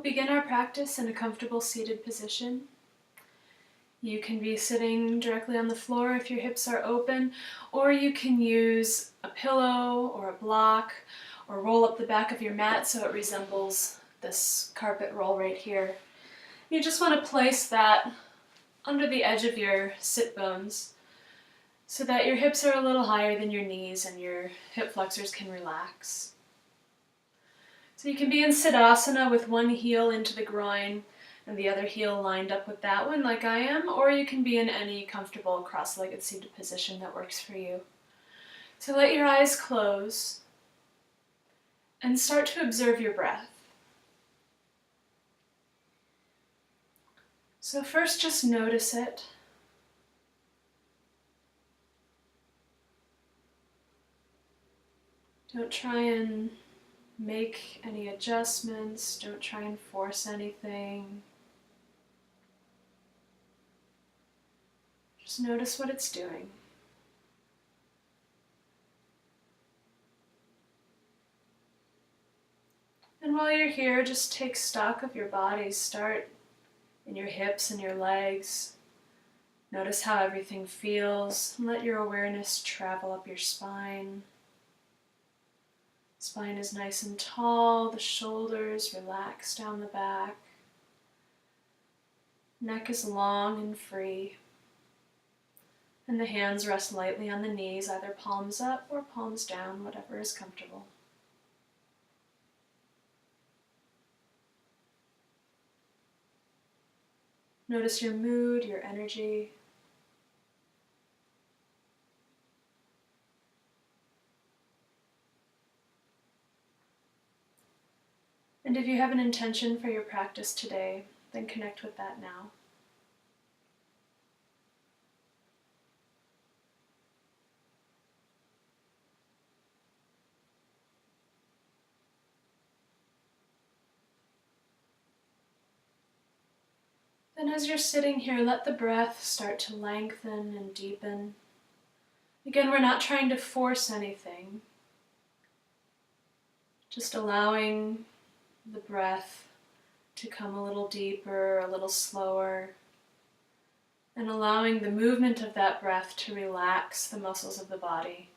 begin our practice in a comfortable seated position. You can be sitting directly on the floor if your hips are open, or you can use a pillow or a block, or roll up the back of your mat so it resembles this carpet roll right here. You just want to place that under the edge of your sit bones so that your hips are a little higher than your knees and your hip flexors can relax. So you can be in Siddhasana with one heel into the groin and the other heel lined up with that one like I am, or you can be in any comfortable cross-legged seated position that works for you. So let your eyes close and start to observe your breath. So first just notice it. Don't try and make any adjustments, don't try and force anything. Just notice what it's doing. And while you're here, just take stock of your body. Start in your hips and your legs. Notice how everything feels. Let your awareness travel up your spine. Spine is nice and tall, the shoulders relax down the back. Neck is long and free. And the hands rest lightly on the knees, either palms up or palms down, whatever is comfortable. Notice your mood, your energy. And if you have an intention for your practice today, then connect with that now. Then as you're sitting here, let the breath start to lengthen and deepen. Again, we're not trying to force anything, just allowing the breath to come a little deeper, a little slower, and allowing the movement of that breath to relax the muscles of the body.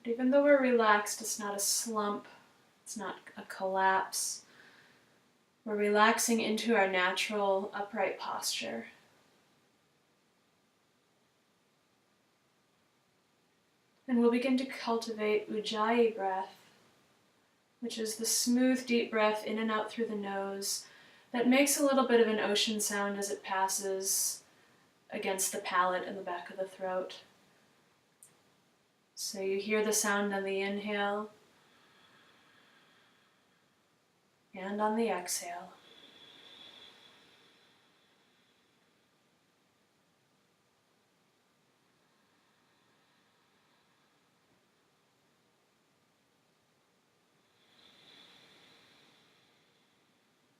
But even though we're relaxed, it's not a slump, it's not a collapse. We're relaxing into our natural upright posture. And we'll begin to cultivate Ujjayi breath, which is the smooth, deep breath in and out through the nose that makes a little bit of an ocean sound as it passes against the palate and the back of the throat. So you hear the sound on the inhale and on the exhale.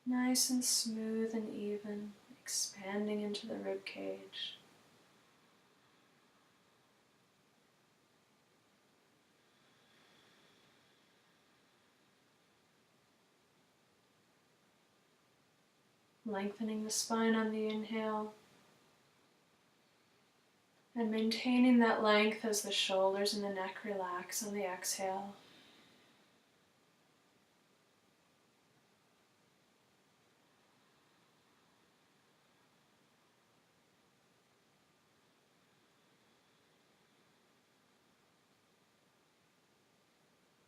Nice and smooth and even, expanding into the rib cage. Lengthening the spine on the inhale and maintaining that length as the shoulders and the neck relax on the exhale.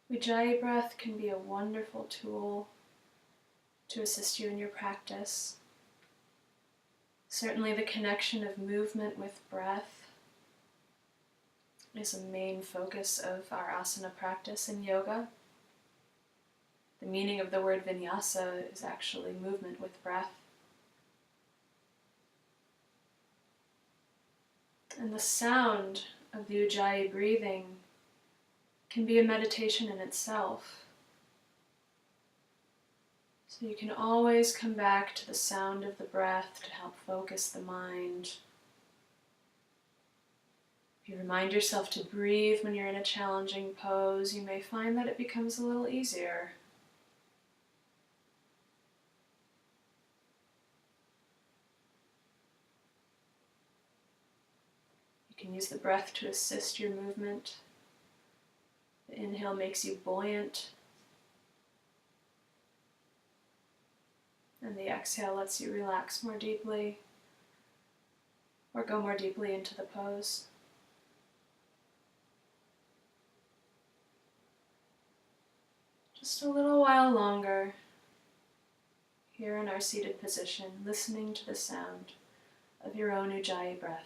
Ujjayi breath can be a wonderful tool to assist you in your practice. Certainly the connection of movement with breath is a main focus of our asana practice in yoga. The meaning of the word vinyasa is actually movement with breath. And the sound of the Ujjayi breathing can be a meditation in itself. So you can always come back to the sound of the breath to help focus the mind. If you remind yourself to breathe when you're in a challenging pose, you may find that it becomes a little easier. You can use the breath to assist your movement. The inhale makes you buoyant, and the exhale lets you relax more deeply or go more deeply into the pose. Just a little while longer here in our seated position, listening to the sound of your own Ujjayi breath.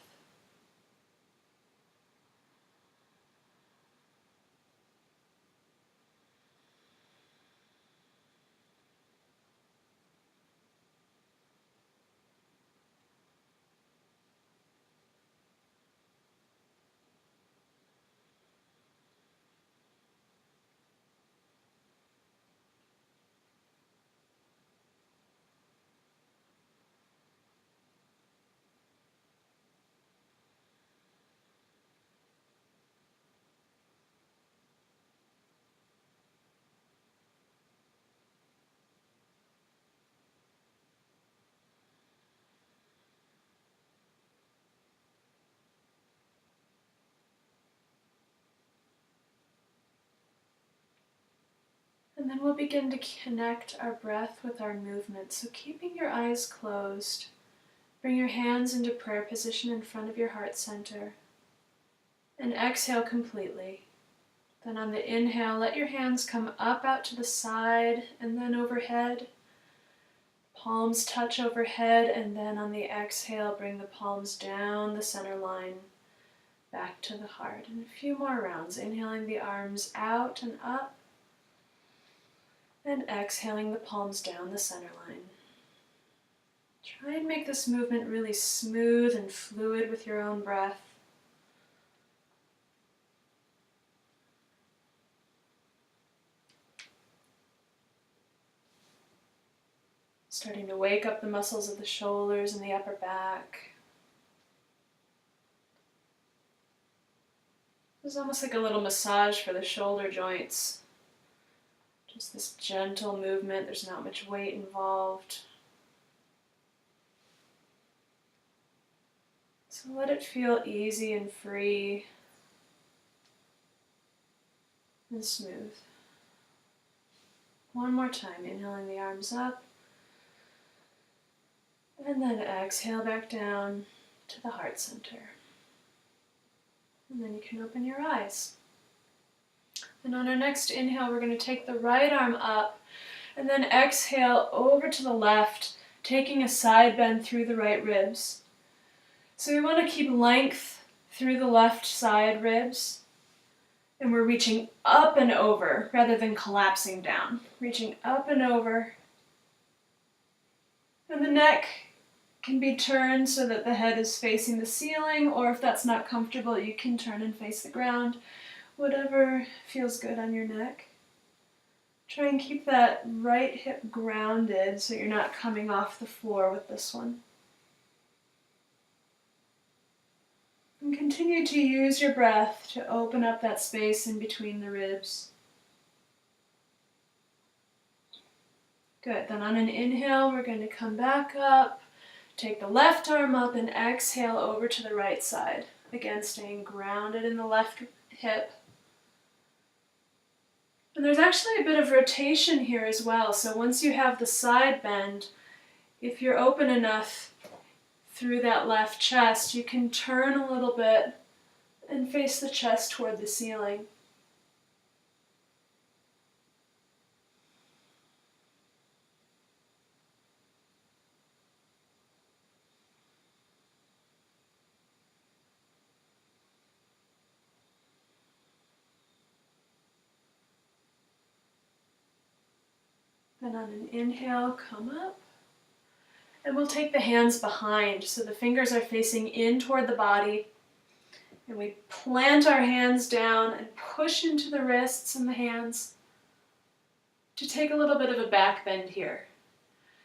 And then we'll begin to connect our breath with our movement. So keeping your eyes closed, bring your hands into prayer position in front of your heart center. And exhale completely. Then on the inhale, let your hands come up out to the side and then overhead. Palms touch overhead, and then on the exhale, bring the palms down the center line, back to the heart. And a few more rounds, inhaling the arms out and up, and exhaling the palms down the center line. Try and make this movement really smooth and fluid with your own breath. Starting to wake up the muscles of the shoulders and the upper back. It's almost like a little massage for the shoulder joints. Just this gentle movement, there's not much weight involved. So let it feel easy and free and smooth. One more time, inhaling the arms up. And then exhale back down to the heart center. And then you can open your eyes. And on our next inhale, we're going to take the right arm up and then exhale over to the left, taking a side bend through the right ribs. So we want to keep length through the left side ribs. And we're reaching up and over rather than collapsing down. Reaching up and over. And the neck can be turned so that the head is facing the ceiling, or if that's not comfortable, you can turn and face the ground. Whatever feels good on your neck. Try and keep that right hip grounded so you're not coming off the floor with this one. And continue to use your breath to open up that space in between the ribs. Good. Then on an inhale, we're going to come back up. Take the left arm up and exhale over to the right side. Again, staying grounded in the left hip. And there's actually a bit of rotation here as well. So once you have the side bend, if you're open enough through that left chest, you can turn a little bit and face the chest toward the ceiling. Then on an inhale, come up. And we'll take the hands behind, so the fingers are facing in toward the body. And we plant our hands down and push into the wrists and the hands to take a little bit of a back bend here.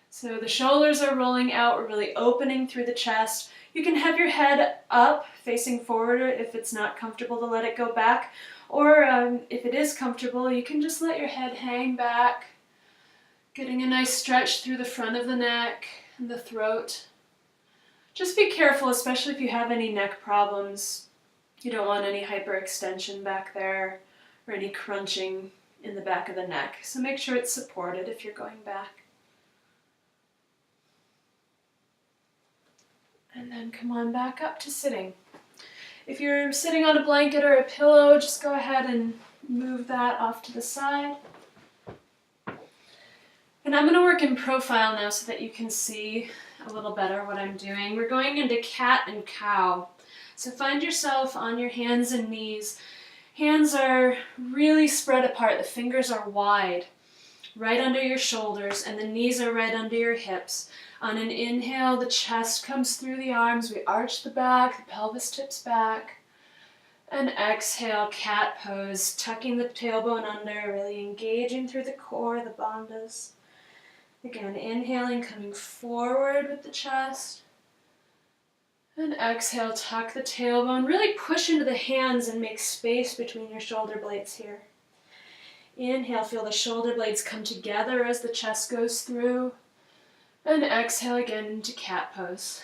So the shoulders are rolling out, we're really opening through the chest. You can have your head up, facing forward if it's not comfortable to let it go back, or if it is comfortable, you can just let your head hang back, getting a nice stretch through the front of the neck and the throat. Just be careful, especially if you have any neck problems. You don't want any hyperextension back there or any crunching in the back of the neck. So make sure it's supported if you're going back. And then come on back up to sitting. If you're sitting on a blanket or a pillow, just go ahead and move that off to the side. And I'm going to work in profile now so that you can see a little better what I'm doing. We're going into cat and cow. So find yourself on your hands and knees. Hands are really spread apart. The fingers are wide, right under your shoulders, and the knees are right under your hips. On an inhale, the chest comes through the arms. We arch the back, the pelvis tips back. And exhale, cat pose, tucking the tailbone under, really engaging through the core, the bandhas. Again, inhaling, coming forward with the chest. And exhale, tuck the tailbone, really push into the hands and make space between your shoulder blades here. Inhale, feel the shoulder blades come together as the chest goes through. And exhale again into cat pose.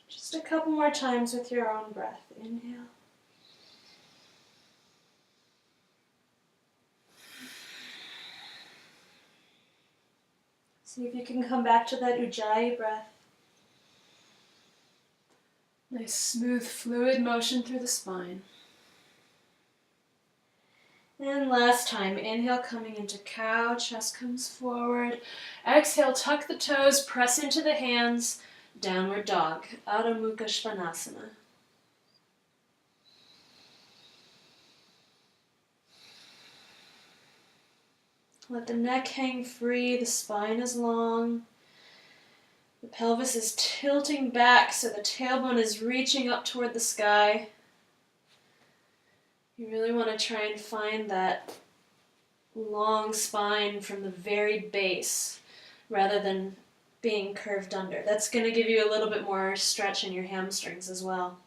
Just a couple more times with your own breath. Inhale. See if you can come back to that Ujjayi breath. Nice smooth fluid motion through the spine. And last time, inhale coming into cow, chest comes forward. Exhale, tuck the toes, press into the hands, downward dog, Adho Mukha Svanasana. Let the neck hang free, the spine is long. The pelvis is tilting back so the tailbone is reaching up toward the sky. You really want to try and find that long spine from the very base rather than being curved under. That's going to give you a little bit more stretch in your hamstrings as well.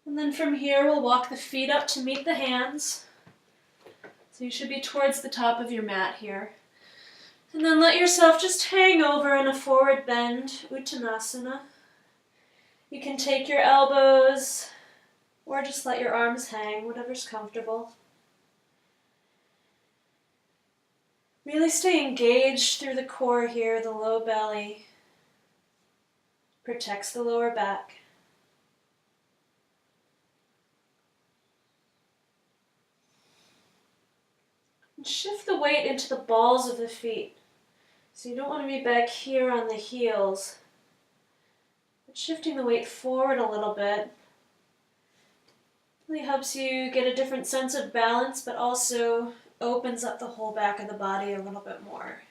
And then from here, we'll walk the feet up to meet the hands. So you should be towards the top of your mat here. And then let yourself just hang over in a forward bend, Uttanasana. You can take your elbows or just let your arms hang, whatever's comfortable. Really stay engaged through the core here, the low belly. Protects the lower back. And shift the weight into the balls of the feet. So you don't want to be back here on the heels. But shifting the weight forward a little bit really helps you get a different sense of balance, but also opens up the whole back of the body a little bit more.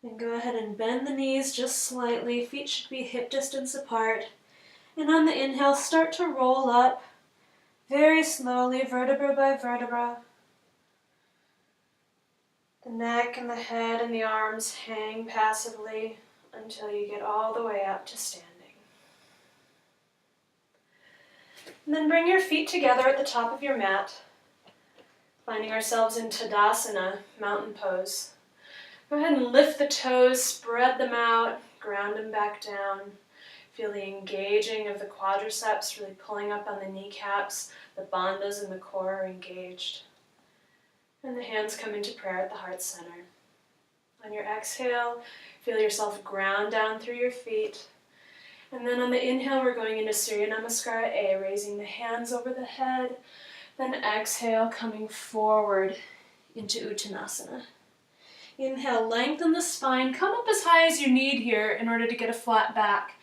And go ahead and bend the knees just slightly. Feet should be hip distance apart. And on the inhale, start to roll up very slowly, vertebra by vertebra. The neck and the head and the arms hang passively until you get all the way up to standing. And then bring your feet together at the top of your mat, finding ourselves in Tadasana, mountain pose. Go ahead and lift the toes, spread them out, ground them back down. Feel the engaging of the quadriceps, really pulling up on the kneecaps. The bandhas and the core are engaged. And the hands come into prayer at the heart center. On your exhale, feel yourself ground down through your feet. And then on the inhale, we're going into Suryanamaskara A, raising the hands over the head. Then exhale, coming forward into Uttanasana. Inhale, lengthen the spine. Come up as high as you need here in order to get a flat back.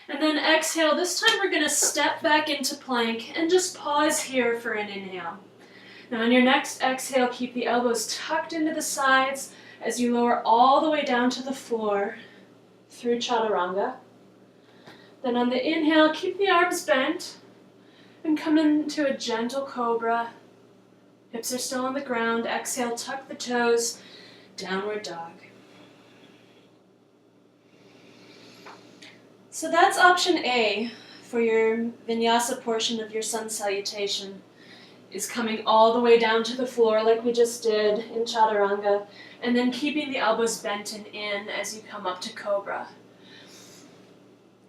And then exhale. This time we're going to step back into plank and just pause here for an inhale. Now on your next exhale, keep the elbows tucked into the sides as you lower all the way down to the floor through Chaturanga. Then on the inhale, keep the arms bent. And come into a gentle cobra. Hips are still on the ground. Exhale, tuck the toes, downward dog. So that's option A for your vinyasa portion of your sun salutation, is coming all the way down to the floor like we just did in chaturanga, and then keeping the elbows bent and in as you come up to cobra.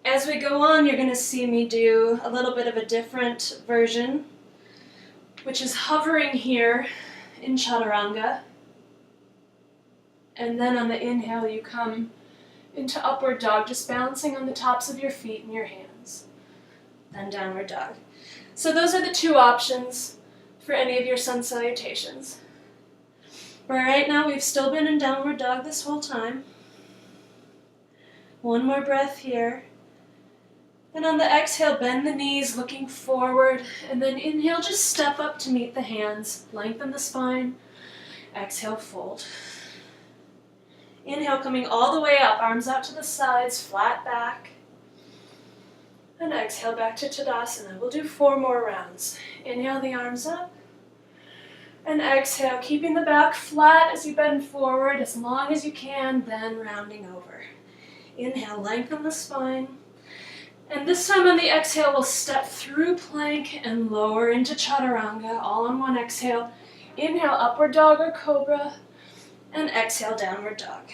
As we go on, you're going to see me do a little bit of a different version, which is hovering here in chaturanga, and then on the inhale you come into upward dog, just balancing on the tops of your feet and your hands, then downward dog. So those are the two options for any of your sun salutations. But right now we've still been in downward dog this whole time. One more breath here. And on the exhale, bend the knees, looking forward, and then inhale, just step up to meet the hands, lengthen the spine. Exhale, fold. Inhale, coming all the way up, arms out to the sides, flat back. And exhale, back to Tadasana. We'll do 4 more rounds. Inhale the arms up. And exhale, keeping the back flat as you bend forward as long as you can, then rounding over. Inhale, lengthen the spine. And this time on the exhale, we'll step through plank and lower into chaturanga, all on one exhale. Inhale, upward dog or cobra, and exhale, downward dog.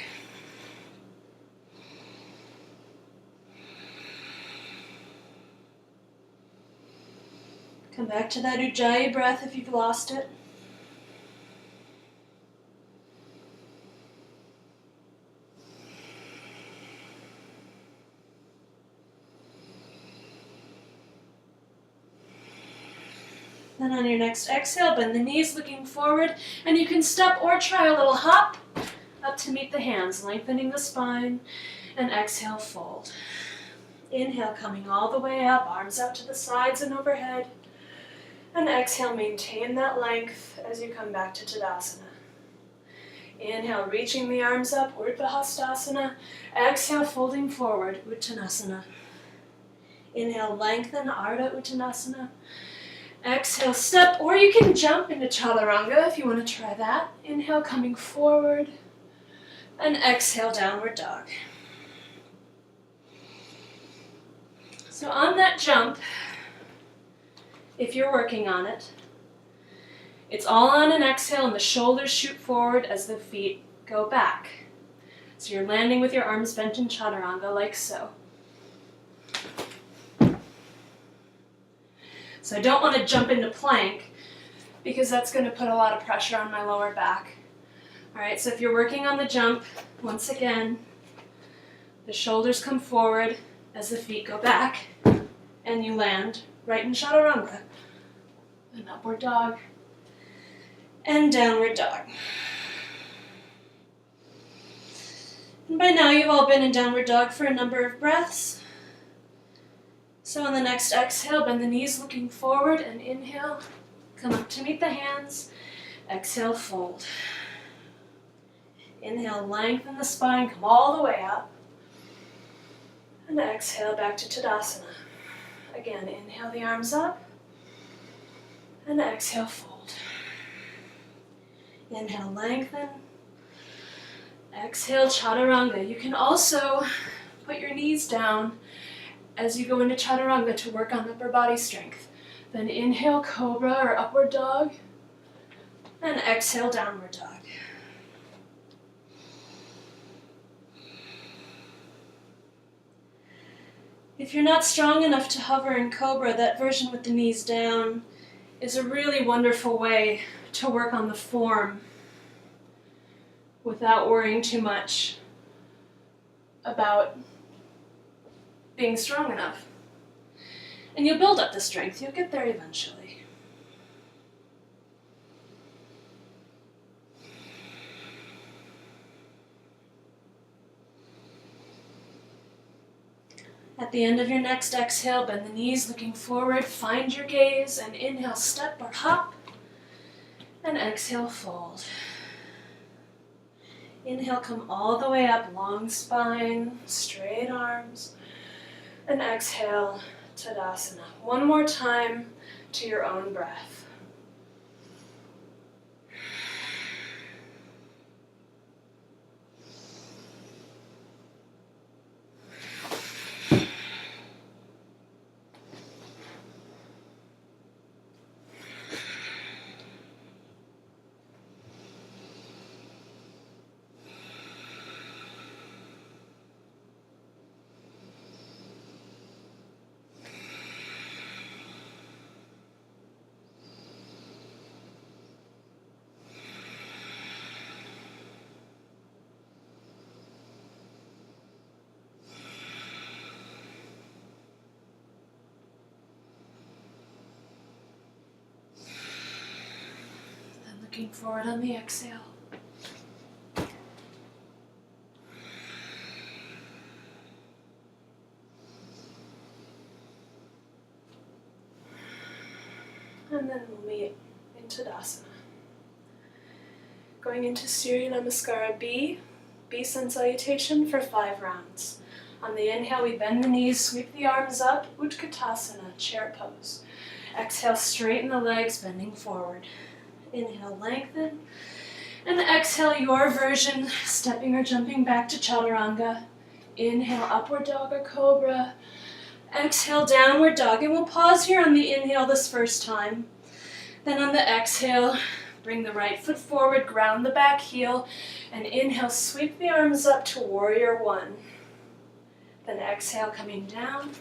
Come back to that Ujjayi breath if you've lost it. Then on your next exhale, bend the knees looking forward, and you can step or try a little hop up to meet the hands, lengthening the spine, and exhale, fold. Inhale, coming all the way up, arms out to the sides and overhead, and exhale, maintain that length as you come back to Tadasana. Inhale, reaching the arms up, Urdhva Hastasana. Exhale, folding forward, Uttanasana. Inhale, lengthen, Ardha Uttanasana. Exhale, step, or you can jump into chaturanga if you want to try that. Inhale, coming forward, and exhale, downward dog. So on that jump, if you're working on it, it's all on an exhale and the shoulders shoot forward as the feet go back. So you're landing with your arms bent in chaturanga like so. So I don't want to jump into plank because that's going to put a lot of pressure on my lower back. All right, so if you're working on the jump, once again, the shoulders come forward as the feet go back, and you land right in chaturanga. An upward dog, and downward dog. And by now you've all been in downward dog for a number of breaths. So on the next exhale, bend the knees looking forward, and inhale, come up to meet the hands. Exhale, fold. Inhale, lengthen the spine, come all the way up. And exhale, back to Tadasana. Again, inhale the arms up, and exhale, fold. Inhale, lengthen. Exhale, chaturanga. You can also put your knees down as you go into chaturanga to work on upper body strength. Then inhale, cobra or upward dog, and exhale, downward dog. If you're not strong enough to hover in cobra, that version with the knees down is a really wonderful way to work on the form without worrying too much about being strong enough. And you'll build up the strength. You'll get there eventually. At the end of your next exhale, bend the knees looking forward, find your gaze, and inhale, step or hop, and exhale, fold. Inhale, come all the way up, long spine, straight arms, and exhale, Tadasana. One more time, to your own breath. Looking forward on the exhale. And then we'll meet in Tadasana. Going into Suryanamaskara B, sun salutation for 5 rounds. On the inhale, we bend the knees, sweep the arms up, Utkatasana, chair pose. Exhale, straighten the legs, bending forward. Inhale, lengthen. And exhale, your version, stepping or jumping back to Chaturanga. Inhale, upward dog or cobra. Exhale, downward dog. And we'll pause here on the inhale this first time. Then on the exhale, bring the right foot forward, ground the back heel. And inhale, sweep the arms up to warrior 1. Then exhale, coming down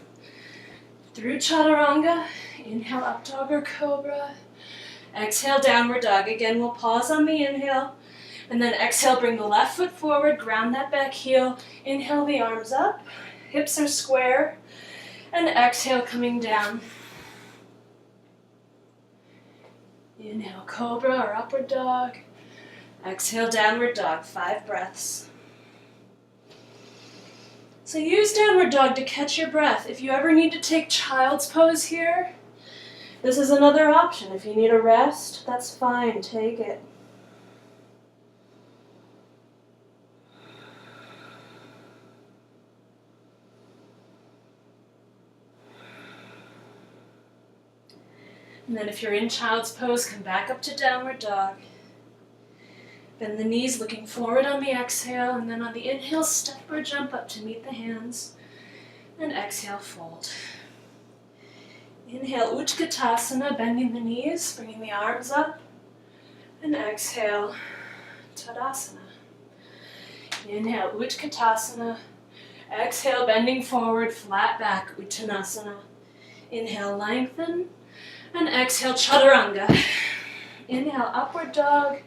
through Chaturanga. Inhale, up dog or cobra. Exhale, downward dog. Again, we'll pause on the inhale. And then exhale, bring the left foot forward, ground that back heel. Inhale, the arms up. Hips are square. And exhale, coming down. Inhale, cobra or upward dog. Exhale, downward dog. 5 breaths. So use downward dog to catch your breath. If you ever need to take child's pose here, this is another option. If you need a rest, that's fine. Take it. And then if you're in child's pose, come back up to downward dog. Bend the knees, looking forward on the exhale, and then on the inhale, step or jump up to meet the hands. And exhale, fold. Inhale, Utkatasana, bending the knees, bringing the arms up. And exhale, Tadasana. Inhale, Utkatasana. Exhale, bending forward, flat back, Uttanasana. Inhale, lengthen. And exhale, Chaturanga. Inhale, upward dog.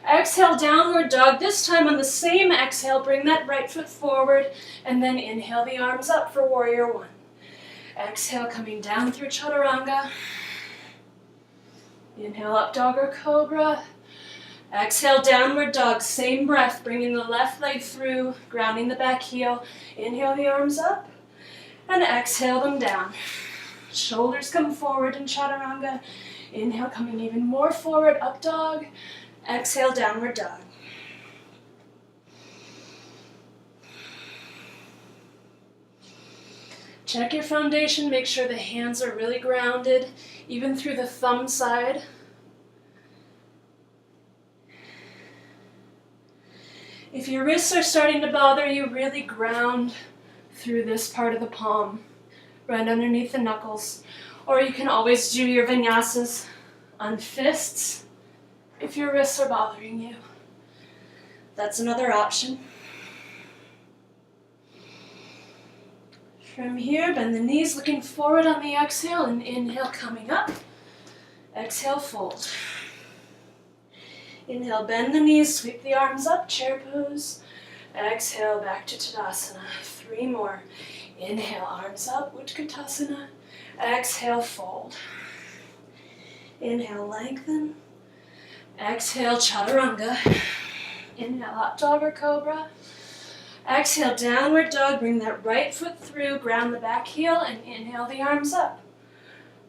Exhale, downward dog. This time on the same exhale, bring that right foot forward. And then inhale the arms up for warrior 1. Exhale, coming down through Chaturanga. Inhale, up dog or cobra. Exhale, downward dog. Same breath, bringing the left leg through, grounding the back heel. Inhale the arms up. And exhale them down. Shoulders come forward in Chaturanga. Inhale, coming even more forward, up dog. Exhale, downward dog. Check your foundation, make sure the hands are really grounded, even through the thumb side. If your wrists are starting to bother you, really ground through this part of the palm, right underneath the knuckles. Or you can always do your vinyasas on fists if your wrists are bothering you. That's another option. From here, bend the knees, looking forward on the exhale, and inhale, coming up. Exhale, fold. Inhale, bend the knees, sweep the arms up, chair pose. Exhale, back to Tadasana. 3 more. Inhale, arms up, Utkatasana. Exhale, fold. Inhale, lengthen. Exhale, Chaturanga. Inhale, up dog or cobra. Exhale, downward dog. Bring that right foot through, ground the back heel, and inhale the arms up.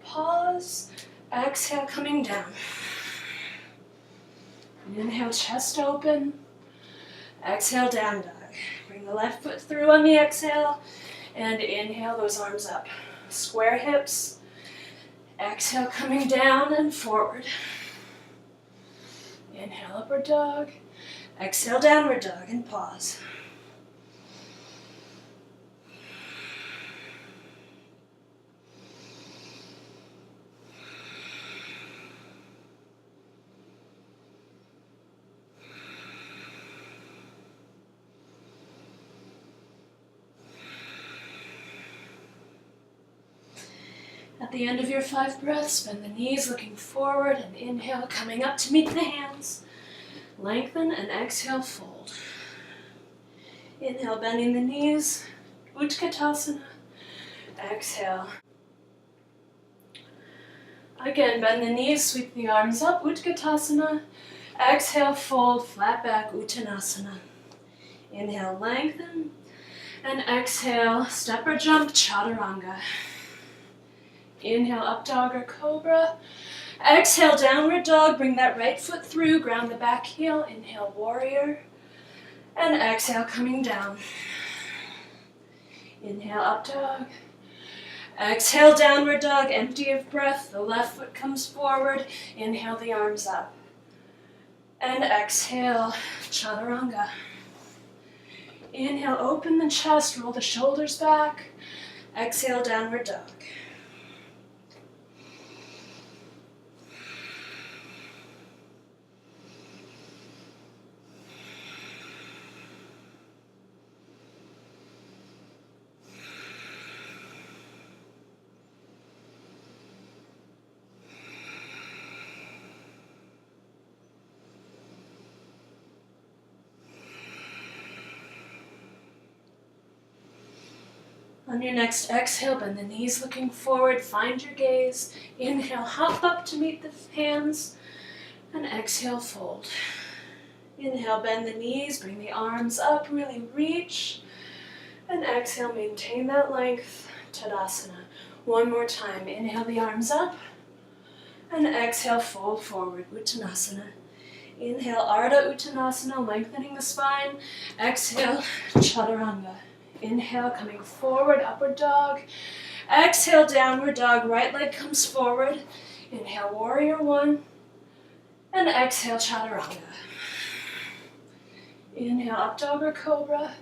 Pause. Exhale, coming down. Inhale, chest open. Exhale, down dog. Bring the left foot through on the exhale, and inhale those arms up. Square hips. Exhale, coming down and forward. Inhale, upward dog. Exhale, downward dog, and pause. At the end of your 5 breaths, bend the knees looking forward and inhale, coming up to meet the hands. Lengthen and exhale, fold. Inhale, bending the knees, Utkatasana. Exhale. Again, bend the knees, sweep the arms up, Utkatasana. Exhale, fold, flat back, Uttanasana. Inhale, lengthen. And exhale, step or jump, Chaturanga. Inhale, up dog or cobra. Exhale, downward dog. Bring that right foot through. Ground the back heel. Inhale, warrior. And exhale, coming down. Inhale, up dog. Exhale, downward dog. Empty of breath. The left foot comes forward. Inhale, the arms up. And exhale, chaturanga. Inhale, open the chest. Roll the shoulders back. Exhale, downward dog. On your next exhale, bend the knees looking forward, find your gaze. Inhale, hop up to meet the hands, and exhale, fold. Inhale, bend the knees, bring the arms up, really reach, and exhale, maintain that length, Tadasana. One more time, inhale the arms up, and exhale, fold forward, Uttanasana. Inhale, Ardha Uttanasana, lengthening the spine. Exhale, Chaturanga. Inhale, coming forward, upward dog. Exhale, downward dog, right leg comes forward. Inhale, warrior one. And exhale, chaturanga. Inhale, up dog or cobra.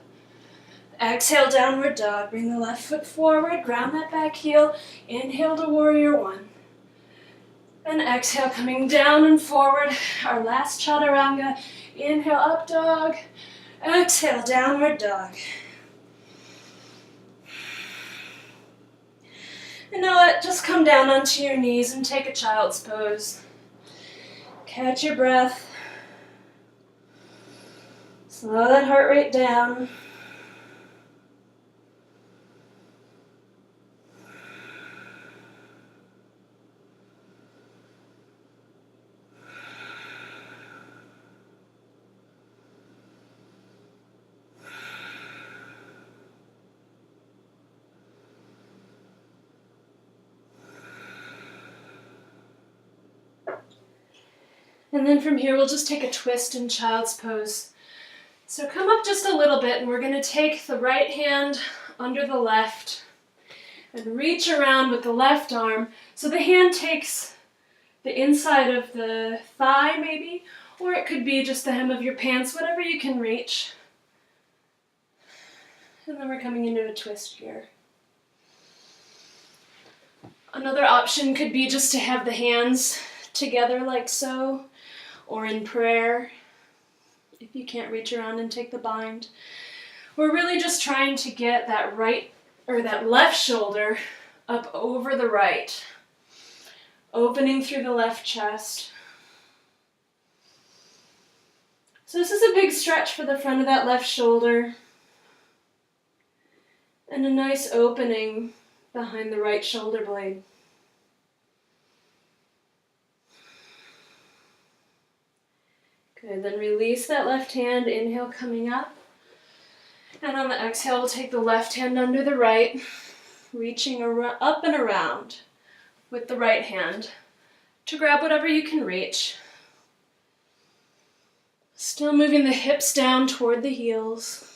Exhale, downward dog. Bring the left foot forward, ground that back heel. Inhale to warrior one. And exhale, coming down and forward. Our last chaturanga. Inhale, up dog. Exhale, downward dog. And now just come down onto your knees and take a child's pose. Catch your breath. Slow that heart rate down. And then from here, we'll just take a twist in child's pose. So come up just a little bit, and we're going to take the right hand under the left and reach around with the left arm. So the hand takes the inside of the thigh maybe, or it could be just the hem of your pants, whatever you can reach. And then we're coming into a twist here. Another option could be just to have the hands together like so, or in prayer, if you can't reach around and take the bind. We're really just trying to get that right, or that left shoulder up over the right, opening through the left chest. So this is a big stretch for the front of that left shoulder, and a nice opening behind the right shoulder blade. Good, then release that left hand, inhale coming up. And on the exhale, we'll take the left hand under the right, reaching up and around with the right hand to grab whatever you can reach. Still moving the hips down toward the heels.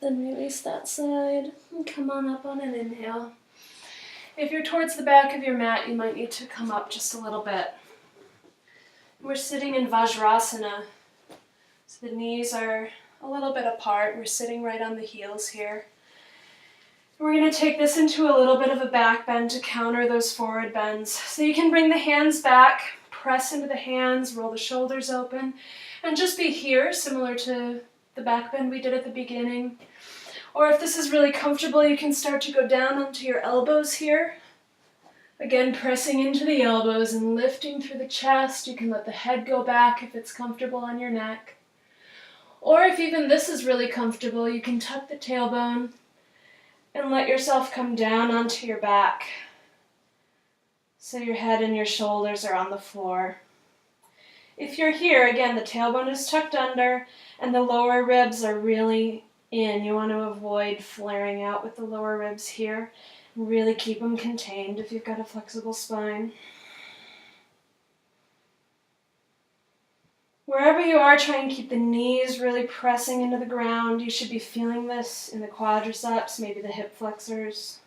Then release that side and come on up on an inhale. If you're towards the back of your mat, you might need to come up just a little bit. We're sitting in Vajrasana, so the knees are a little bit apart. We're sitting right on the heels here. We're going to take this into a little bit of a back bend to counter those forward bends. So you can bring the hands back, press into the hands, roll the shoulders open, and just be here, similar to the back bend we did at the beginning. Or if this is really comfortable, you can start to go down onto your elbows here. Again, pressing into the elbows and lifting through the chest. You can let the head go back if it's comfortable on your neck. Or if even this is really comfortable, you can tuck the tailbone and let yourself come down onto your back. So your head and your shoulders are on the floor. If you're here, again, the tailbone is tucked under and the lower ribs are really in. You want to avoid flaring out with the lower ribs here. Really keep them contained if you've got a flexible spine. Wherever you are, try and keep the knees really pressing into the ground. You should be feeling this in the quadriceps, maybe the hip flexors.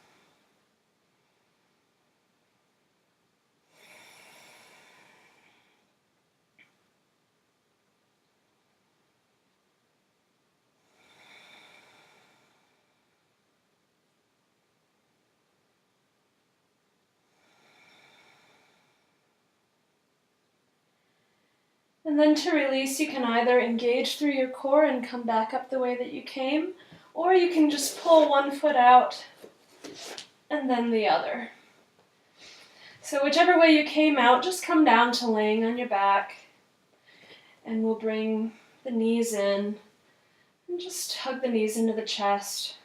And then to release, you can either engage through your core and come back up the way that you came, or you can just pull one foot out and then the other. So whichever way you came out, just come down to laying on your back, and we'll bring the knees in and just hug the knees into the chest.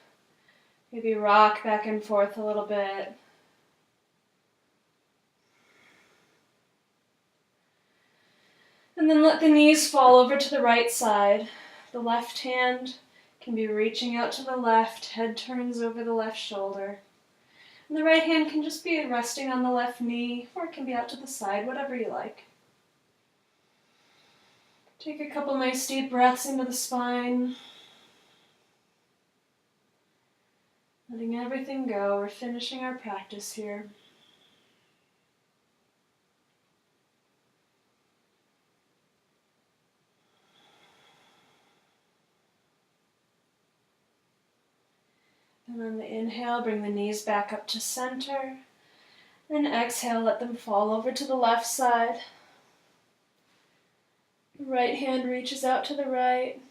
Maybe rock back and forth a little bit. And then let the knees fall over to the right side. The left hand can be reaching out to the left, head turns over the left shoulder. And the right hand can just be resting on the left knee, or it can be out to the side, whatever you like. Take a couple nice deep breaths into the spine. Letting everything go. We're finishing our practice here. And on the inhale, bring the knees back up to center. And exhale, let them fall over to the left side. Right hand reaches out to the right.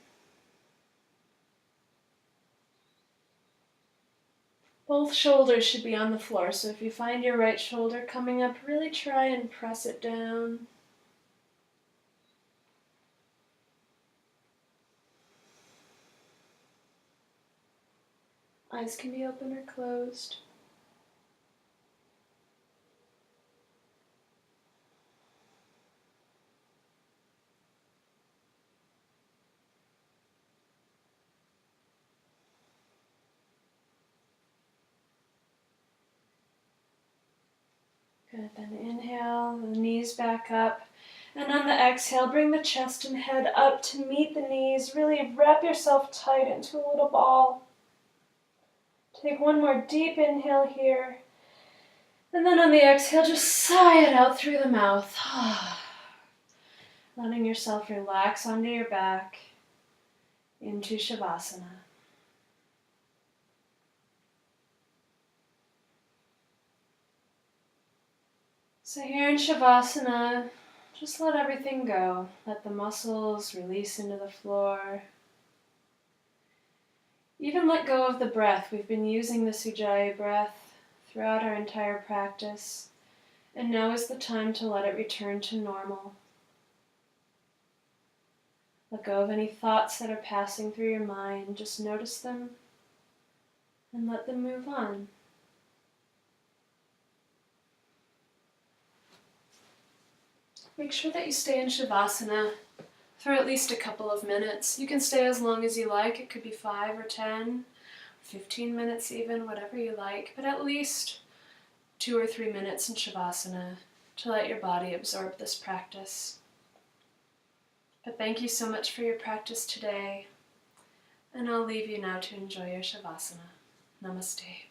Both shoulders should be on the floor, so if you find your right shoulder coming up, really try and press it down. Eyes can be open or closed. Good, then inhale, the knees back up. And on the exhale, bring the chest and head up to meet the knees. Really wrap yourself tight into a little ball. Take one more deep inhale here. And then on the exhale, just sigh it out through the mouth. Letting yourself relax onto your back into Shavasana. So here in Shavasana, just let everything go. Let the muscles release into the floor. Even let go of the breath. We've been using the Ujjayi breath throughout our entire practice, and now is the time to let it return to normal. Let go of any thoughts that are passing through your mind. Just notice them and let them move on. Make sure that you stay in Shavasana for at least a couple of minutes. You can stay as long as you like. It could be 5 or 10, 15 minutes even, whatever you like, but at least 2 or 3 minutes in Shavasana to let your body absorb this practice. But thank you so much for your practice today. And I'll leave you now to enjoy your Shavasana. Namaste.